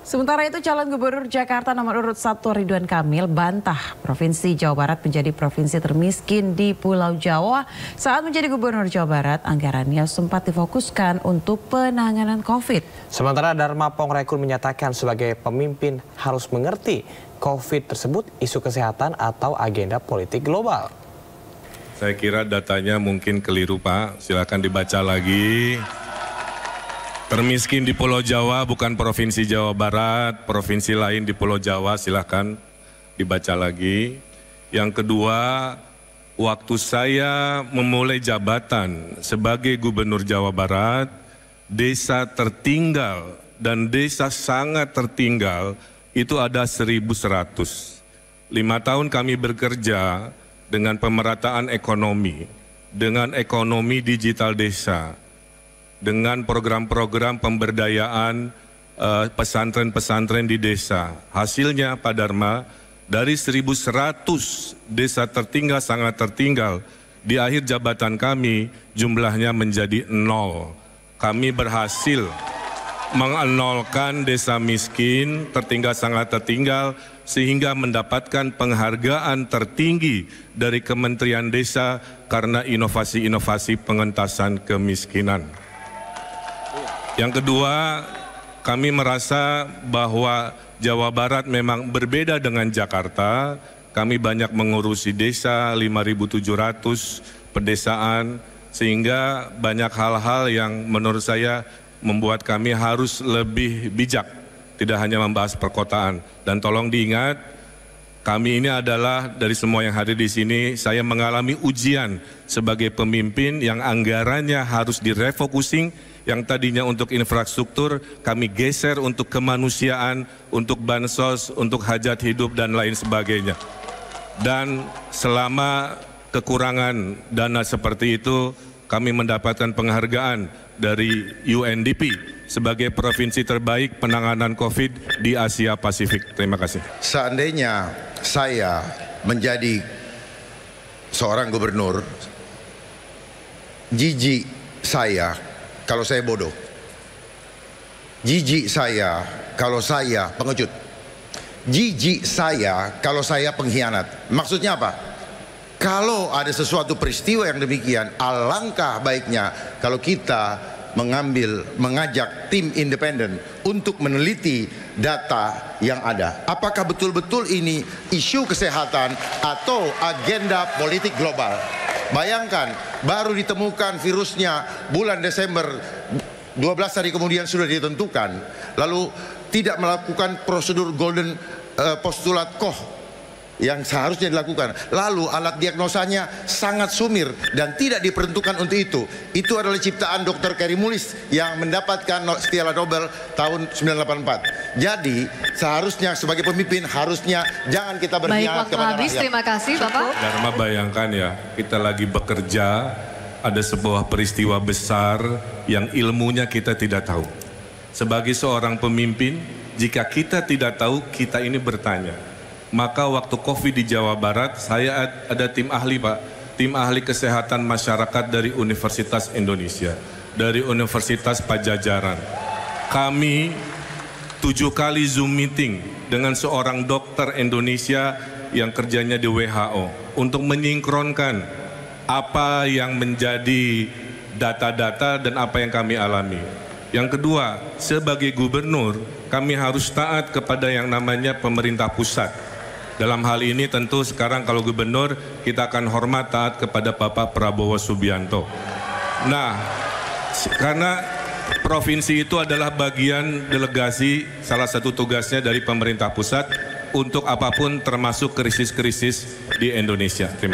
Sementara itu calon gubernur Jakarta nomor urut 1 Ridwan Kamil bantah Provinsi Jawa Barat menjadi provinsi termiskin di Pulau Jawa. Saat menjadi gubernur Jawa Barat, anggarannya sempat difokuskan untuk penanganan COVID. Sementara Dharma Pongrekun menyatakan sebagai pemimpin harus mengerti COVID tersebut isu kesehatan atau agenda politik global. Saya kira datanya mungkin keliru, Pak. Silakan dibaca lagi. Termiskin di Pulau Jawa bukan Provinsi Jawa Barat, provinsi lain di Pulau Jawa, silahkan dibaca lagi. Yang kedua, waktu saya memulai jabatan sebagai Gubernur Jawa Barat, desa tertinggal dan desa sangat tertinggal itu ada 1.100. 5 tahun kami bekerja dengan pemerataan ekonomi, dengan ekonomi digital desa, dengan program-program pemberdayaan pesantren-pesantren di desa. Hasilnya Pak Dharma, dari 1.100 desa tertinggal, sangat tertinggal, di akhir jabatan kami jumlahnya menjadi 0. Kami berhasil mengenolkan desa miskin, tertinggal sangat tertinggal, sehingga mendapatkan penghargaan tertinggi dari Kementerian Desa karena inovasi-inovasi pengentasan kemiskinan. Yang kedua, kami merasa bahwa Jawa Barat memang berbeda dengan Jakarta. Kami banyak mengurusi desa, 5.700 pedesaan, sehingga banyak hal-hal yang menurut saya membuat kami harus lebih bijak, tidak hanya membahas perkotaan. Dan tolong diingat, kami ini adalah dari semua yang hadir di sini, saya mengalami ujian sebagai pemimpin yang anggarannya harus direfocusing. Yang tadinya untuk infrastruktur, kami geser untuk kemanusiaan, untuk bansos, untuk hajat hidup, dan lain sebagainya. Dan selama kekurangan dana seperti itu, kami mendapatkan penghargaan dari UNDP sebagai provinsi terbaik penanganan COVID di Asia Pasifik. Terima kasih. Seandainya saya menjadi seorang gubernur, jijik saya kalau saya bodoh, jijik saya kalau saya pengecut, jijik saya kalau saya pengkhianat. Maksudnya apa? Kalau ada sesuatu peristiwa yang demikian, alangkah baiknya kalau kita mengajak tim independen untuk meneliti data yang ada. Apakah betul-betul ini isu kesehatan atau agenda politik global? Bayangkan, baru ditemukan virusnya bulan Desember, 12 hari kemudian sudah ditentukan. Lalu tidak melakukan prosedur golden postulat Koch yang seharusnya dilakukan. Lalu alat diagnosanya sangat sumir dan tidak diperuntukkan untuk itu. Itu adalah ciptaan Dr. Carey Mullis yang mendapatkan Piala Nobel tahun 1984. Jadi seharusnya sebagai pemimpin harusnya jangan kita berkhianat kepada rakyat. Terima kasih Bapak. Dharma, bayangkan ya, kita lagi bekerja, ada sebuah peristiwa besar yang ilmunya kita tidak tahu. Sebagai seorang pemimpin, jika kita tidak tahu, kita ini bertanya. Maka waktu COVID di Jawa Barat, saya ada tim ahli, Pak. Tim ahli kesehatan masyarakat dari Universitas Indonesia, dari Universitas Pajajaran. Kami 7 kali Zoom meeting dengan seorang dokter Indonesia yang kerjanya di WHO untuk menyinkronkan apa yang menjadi data-data dan apa yang kami alami. Yang kedua, sebagai gubernur, kami harus taat kepada yang namanya pemerintah pusat. Dalam hal ini tentu sekarang kalau gubernur, kita akan hormat taat kepada Bapak Prabowo Subianto. Nah, karena provinsi itu adalah bagian delegasi, salah satu tugasnya dari pemerintah pusat untuk apapun termasuk krisis-krisis di Indonesia. Terima kasih.